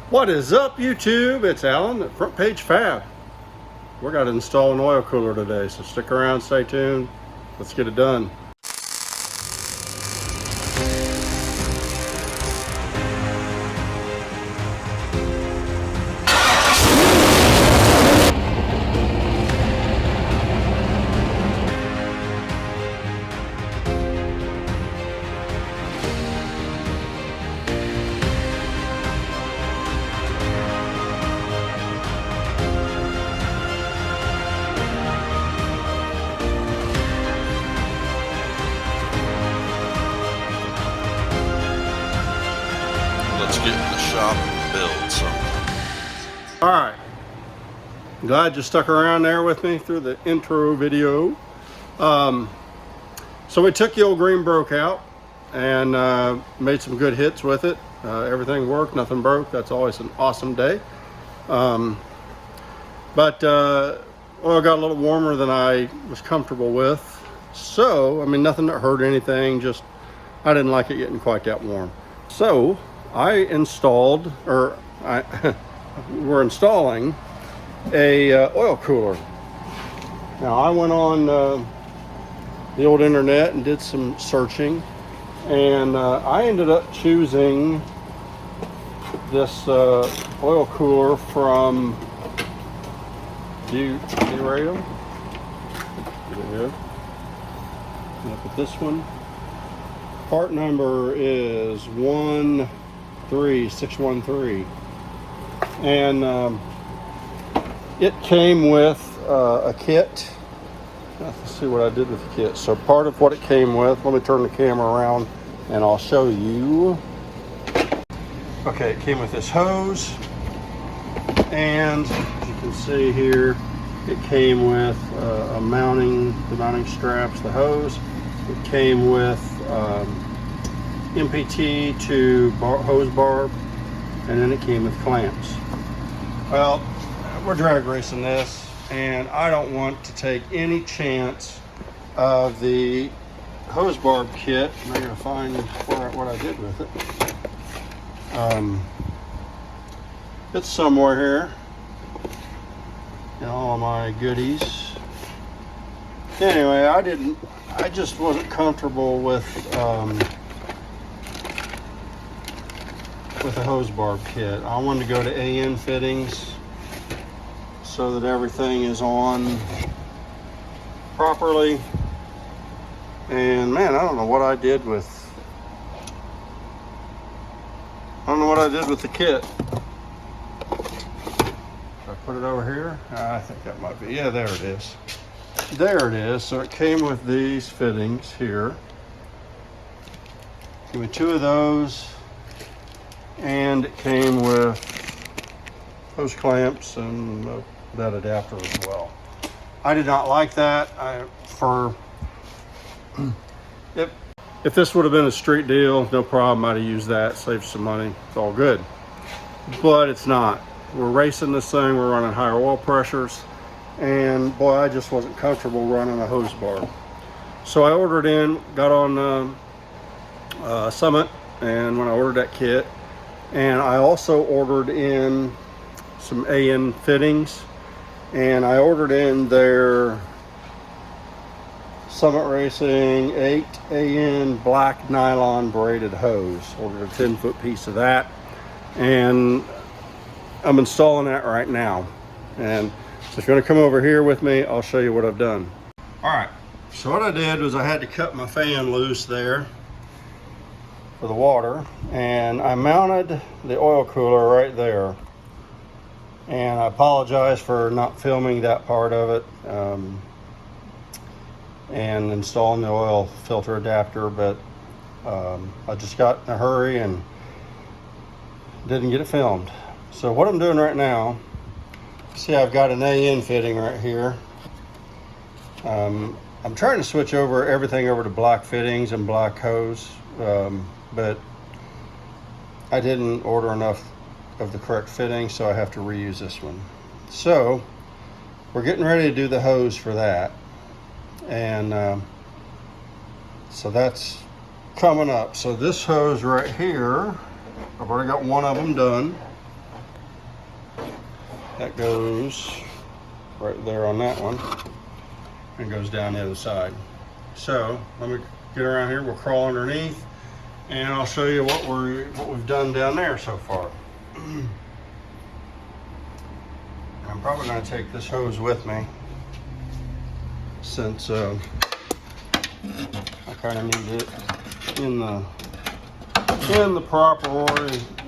What is up, YouTube? It's Alan at Front Page Fab. We're going to install an oil cooler today, so stick around, stay tuned. Let's get it done. Let's get in the shop and build something. All right. Glad you stuck around there with me through the intro video. So we took the old green broke out and made some good hits with it. Everything worked, nothing broke. That's always an awesome day. Oil got a little warmer than I was comfortable with. So, I mean, nothing that hurt anything, just I didn't like it getting quite that warm. So I installed, we're installing a oil cooler. Now I went on the old internet and did some searching, and I ended up choosing this oil cooler from derail. There. Look at this one. Part number is 13613, and it came with a kit. Let's see what I did with the kit. So part of what it came with, let me turn the camera around and I'll show you. Okay, it came with this hose, and as you can see here, it came with the mounting straps, the hose. It came with MPT to hose barb, and then it came with clamps. Well, we're drag racing this, and I don't want to take any chance of the hose barb kit. I'm going to find what I did with it. It's somewhere here in all of my goodies. Anyway, I just wasn't comfortable with the hose barb kit. I wanted to go to AN fittings so that everything is on properly. And man, I don't know what I did with the kit. Should I put it over here? I think that might be, yeah, there it is. There it is. So it came with these fittings here. Came with two of those, and it came with hose clamps and that adapter as well. I did not like that. If this would have been a street deal, no problem. I'd have used that, saved some money. It's all good. But it's not. We're racing this thing. We're running higher oil pressures. And boy, I just wasn't comfortable running a hose barb. So I ordered in, got on Summit, and when I ordered that kit, and I also ordered in some AN fittings, and I ordered in their Summit Racing 8 AN black nylon braided hose. Ordered a 10-foot piece of that, and I'm installing that right now. And so if you want to come over here with me, I'll show you what I've done. All right, so what I did was I had to cut my fan loose there for the water, and I mounted the oil cooler right there. And I apologize for not filming that part of it and installing the oil filter adapter, but I just got in a hurry and didn't get it filmed. So what I'm doing right now, see, I've got an AN fitting right here. I'm trying to switch everything over to black fittings and black hose, but I didn't order enough of the correct fitting, so I have to reuse this one. So we're getting ready to do the hose for that, and so that's coming up. So this hose right here, I've already got one of them done. That goes right there on that one and goes down the other side. So let me get around here. We'll crawl underneath and I'll show you what we've done down there so far. I'm probably going to take this hose with me since I kind of need it in the proper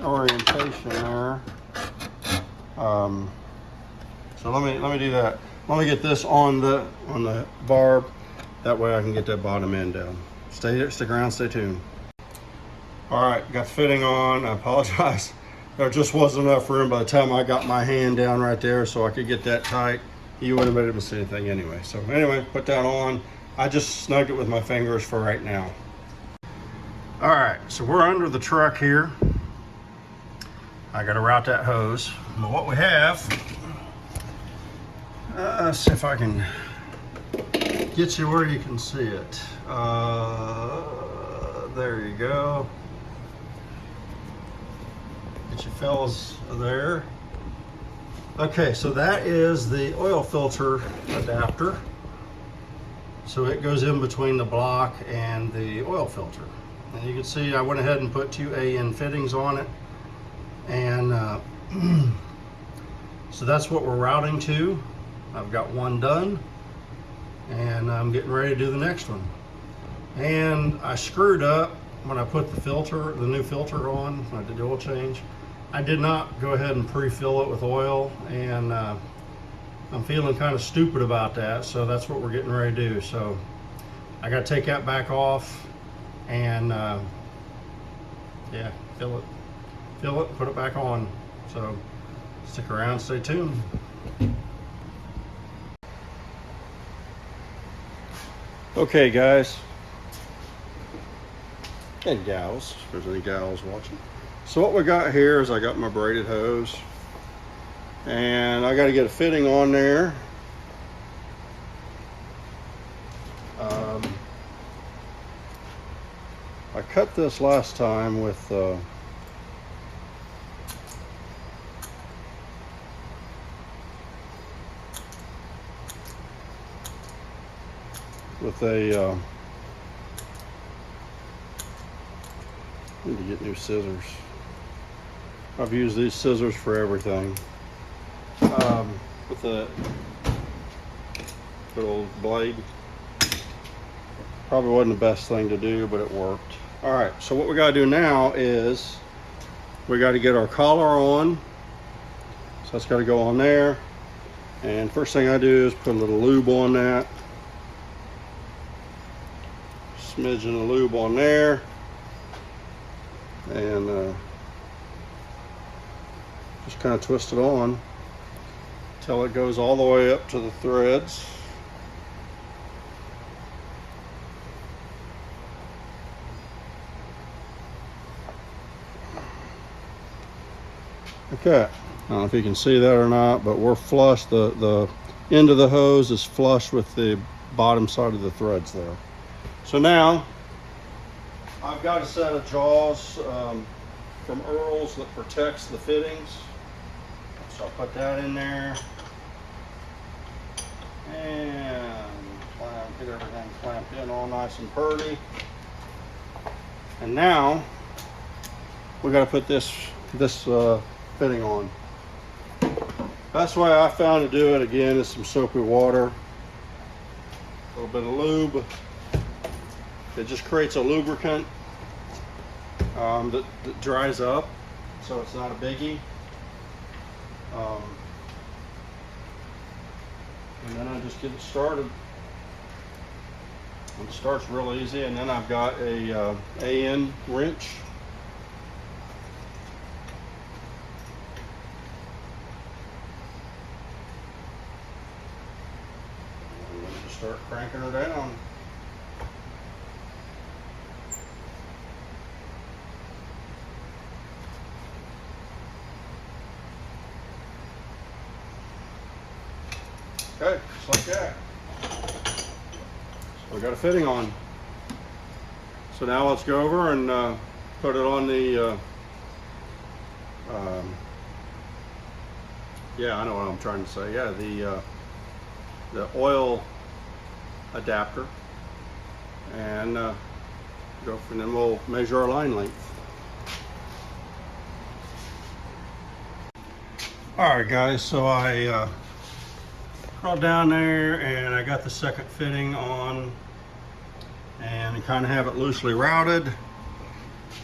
orientation there. So let me do that. Let me get this on the barb. That way I can get that bottom end down. Stick around, stay tuned. All right, got the fitting on. I apologize. There just wasn't enough room by the time I got my hand down right there so I could get that tight. You wouldn't have been able to see anything anyway. So anyway, put that on. I just snugged it with my fingers for right now. All right, so we're under the truck here. I got to route that hose. But what we have, let's see if I can get you where you can see it. There you go. Get you fellas there. Okay, so that is the oil filter adapter. So it goes in between the block and the oil filter. And you can see I went ahead and put 2 AN fittings on it. And so that's what we're routing to. I've got one done and I'm getting ready to do the next one. And I screwed up when I put the new filter on, when I did the oil change. I did not go ahead and pre-fill it with oil, and I'm feeling kind of stupid about that, so that's what we're getting ready to do. So I got to take that back off and yeah, fill it, put it back on. So stick around, stay tuned. Okay guys and gals, if there's any gals watching. So what we got here is I got my braided hose and I got to get a fitting on there. I cut this last time with a need to get new scissors. I've used these scissors for everything. With a good old blade. Probably wasn't the best thing to do, but it worked. All right, so what we gotta do now is we gotta get our collar on. So that's gotta go on there. And first thing I do is put a little lube on that. Smidgen of lube on there. And just kind of twist it on until it goes all the way up to the threads. Okay, I don't know if you can see that or not, but we're flush. The end of the hose is flush with the bottom side of the threads there. So now I've got a set of jaws from Earl's that protects the fittings. So I'll put that in there and get everything clamped in all nice and purty. And now we got to put this fitting on. Best way I found to do it, again, is some soapy water, a little bit of lube. It just creates a lubricant that dries up, so it's not a biggie. And then I just get it started. And it starts real easy, and then I've got a AN wrench. And then just start cranking her down. Okay, just like that. So we got a fitting on. So now let's go over and Yeah, I know what I'm trying to say. Yeah, the oil adapter, and go from then we'll measure our line length. All right, guys. So I crawled down there and I got the second fitting on, and kind of have it loosely routed.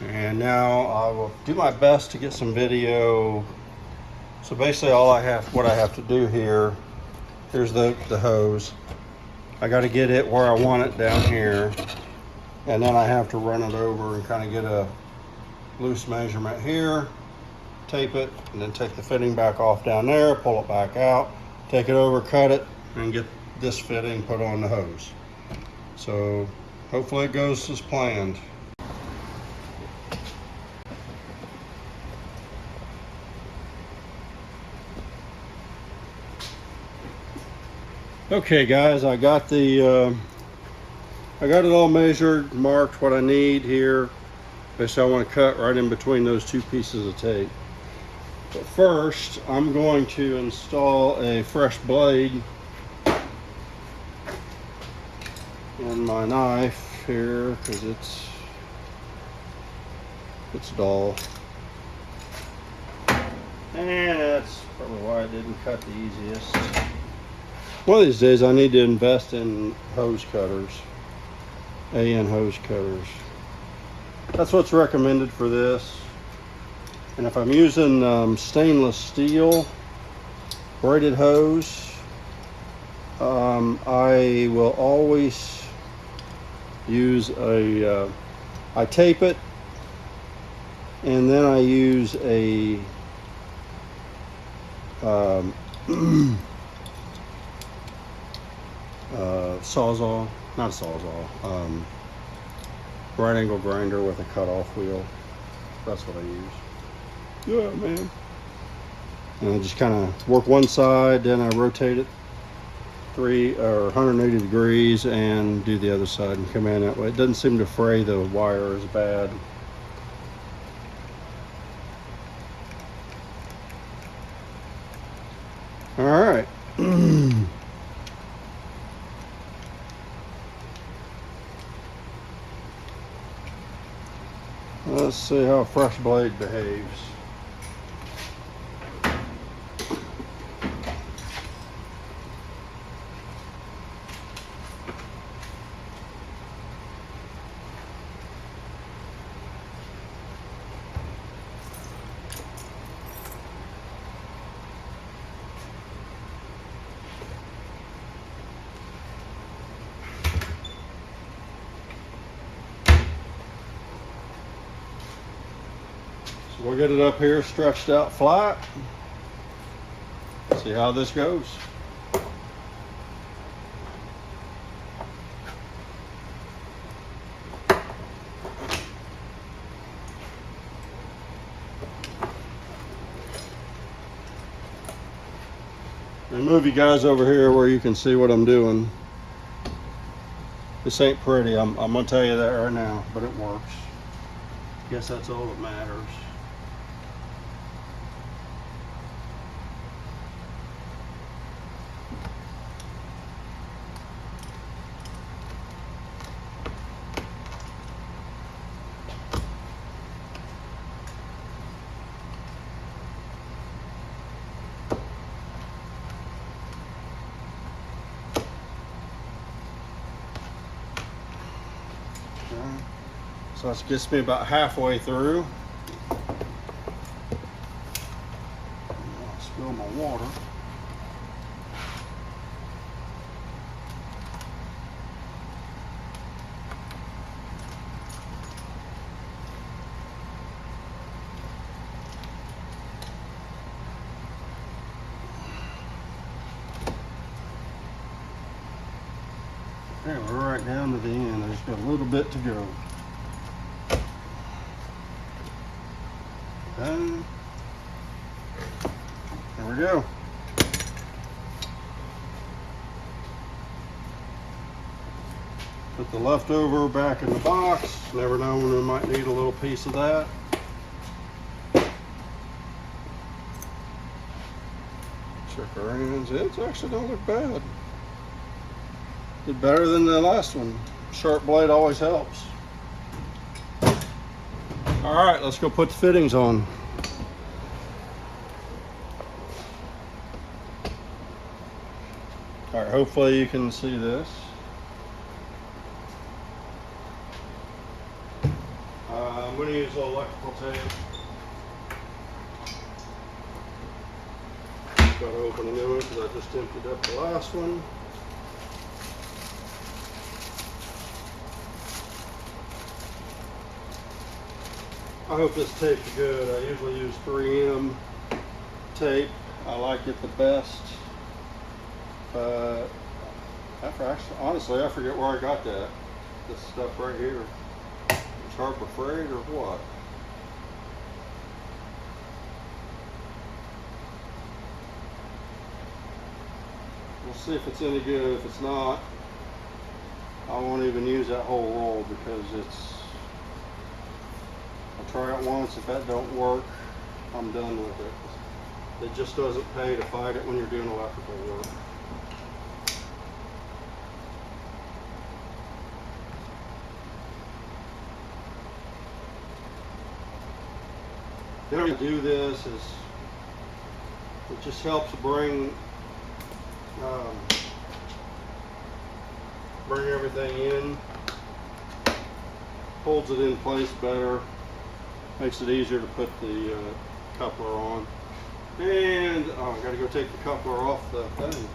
And now I will do my best to get some video. So basically what I have to do here, here's the hose. I got to get it where I want it down here, and then I have to run it over and kind of get a loose measurement here, tape it, and then take the fitting back off down there, pull it back out, take it over, cut it, and get this fitting put on the hose. So hopefully it goes as planned. Okay, guys, I got it all measured, marked what I need here. Basically, I want to cut right in between those two pieces of tape. But first, I'm going to install a fresh blade in my knife here because it's dull. And that's probably why I didn't cut the easiest. One of these days I need to invest in hose cutters, AN hose cutters. That's what's recommended for this. And if I'm using stainless steel braided hose, I will always use I tape it, and then I use a sawzall, not a sawzall, right angle grinder with a cutoff wheel. That's what I use. Yeah, man. And I just kind of work one side, then I rotate it 180 degrees and do the other side and come in that way. It doesn't seem to fray the wire as bad. All right. Let's see how a fresh blade behaves. So we'll get it up here stretched out flat. See how this goes. And move you guys over here where you can see what I'm doing. This ain't pretty, I'm gonna tell you that right now, but it works. Guess that's all that matters. So that gets me about halfway through. I'll spill my water. Okay, we're right down to the end. There's got a little bit to go. There we go. Put the leftover back in the box. Never know when we might need a little piece of that. check our ends. It actually don't look bad. Did better than the last one. Sharp blade always helps. All right, let's go put the fittings on. All right, hopefully you can see this. I'm going to use a little electrical tape. Got to open a new one because I just emptied up the last one. I hope this tape's good. I usually use 3M tape. I like it the best. But honestly, I forget where I got that. This stuff right here. Is Harper Freight or what? We'll see if it's any good. If it's not, I won't even use that whole roll because I'll try it once. If that don't work, I'm done with it. It just doesn't pay to fight it when you're doing electrical work. The reason I do this is it just helps bring everything in, holds it in place better, makes it easier to put the coupler on. And I got to go take the coupler off the thing.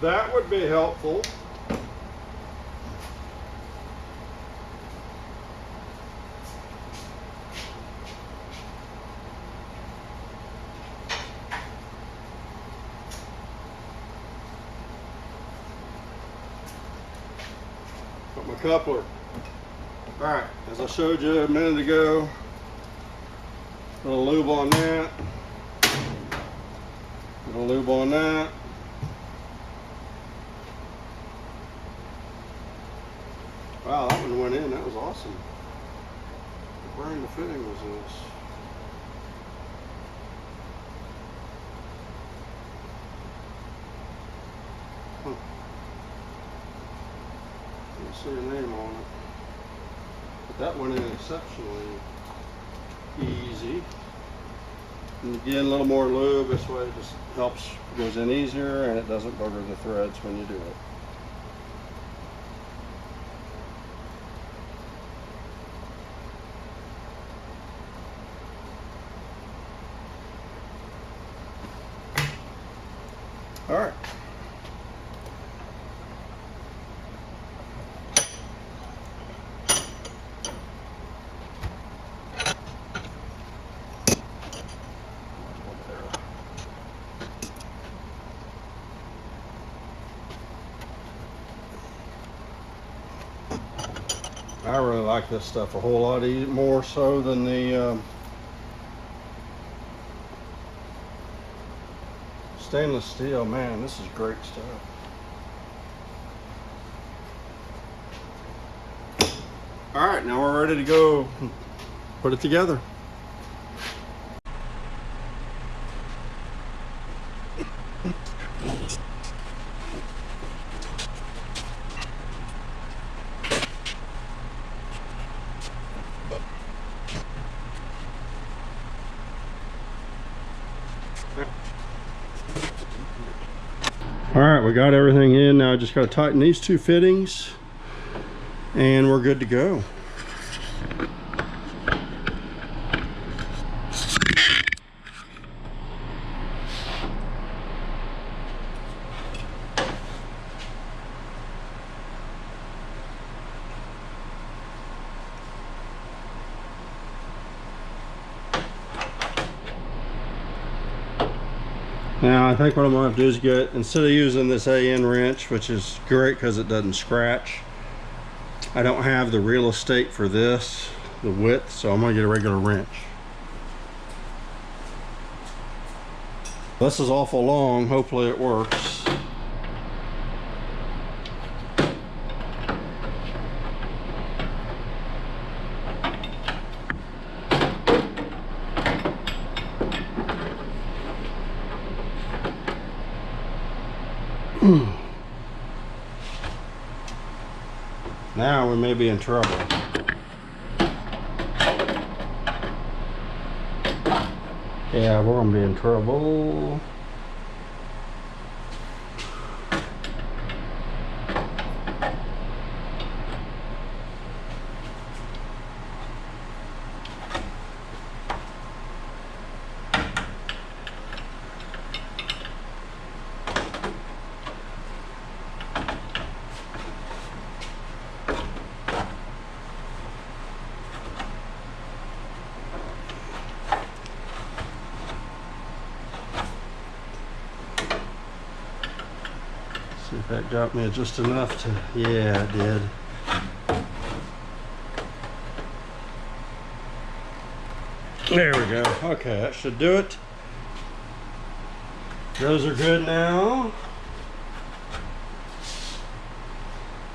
That would be helpful. Got my coupler. Alright, as I showed you a minute ago, a little lube on that. A little lube on that. Wow, that one went in. That was awesome. What brand of fitting was this? Huh. Didn't see a name on it. But that went in exceptionally easy. And again, a little more lube. This way it just helps, goes in easier, and it doesn't bugger the threads when you do it. All right. I really like this stuff a whole lot more so than the stainless steel. Man, this is great stuff. All right, now we're ready to go put it together. All right, we got everything in. Now I just got to tighten these two fittings and we're good to go. Now I think what I'm going to have to do is get, instead of using this AN wrench, which is great because it doesn't scratch, I don't have the real estate for this, the width, so I'm going to get a regular wrench. This is awful long, hopefully it works. we may be in trouble. Yeah, we're gonna be in trouble. See if that got me just enough to, yeah, it did. There we go. Okay, that should do it. Those are good now.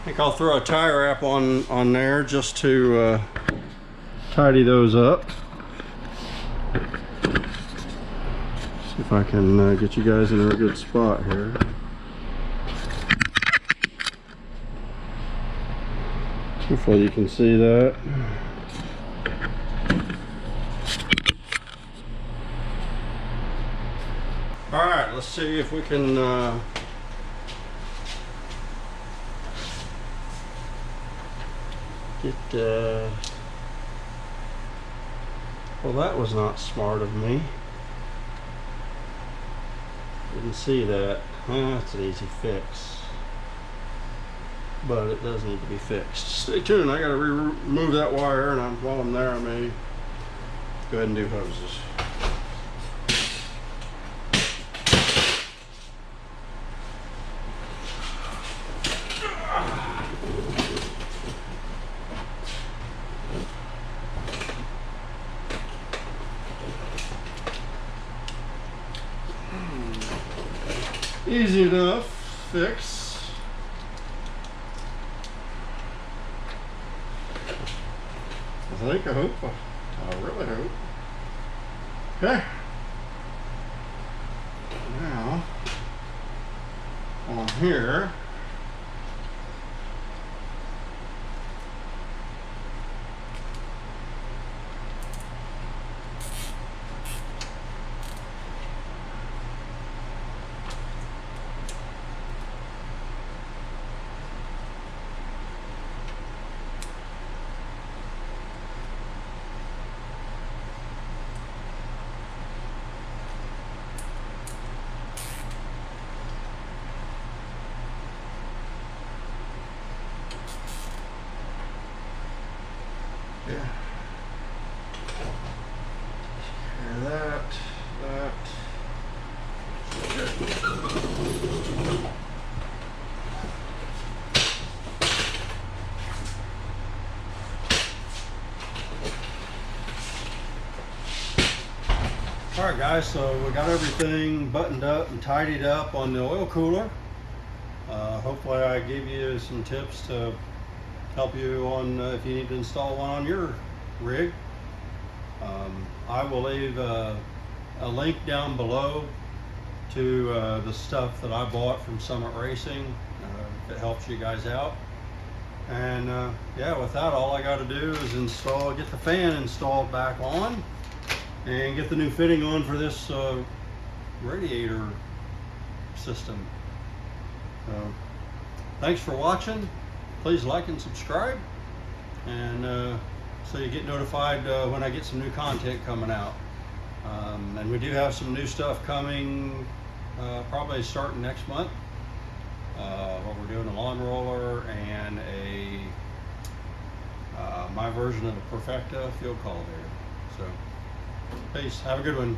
I think I'll throw a tire wrap on there just to tidy those up. See if I can get you guys in a good spot here. Hopefully you can see that. All right, let's see if we can get, well, that was not smart of me. Didn't see that. That's an easy fix. But it does need to be fixed. Stay tuned, I gotta remove that wire, and while I'm there, I may go ahead and do hoses. Easy enough fix. I hope. I really hope. Okay. Now, on here, yeah. That. Alright guys, so we got everything buttoned up and tidied up on the oil cooler. Hopefully I gave you some tips to help you on if you need to install one on your rig. I will leave a link down below to the stuff that I bought from Summit Racing if it helps you guys out. And yeah, with that, all I got to do is get the fan installed back on and get the new fitting on for this radiator system. So thanks for watching. Please like and subscribe, and so you get notified when I get some new content coming out. And we do have some new stuff coming probably starting next month. What we're doing, a lawn roller and my version of the Perfecta field cultivator. So peace, have a good one.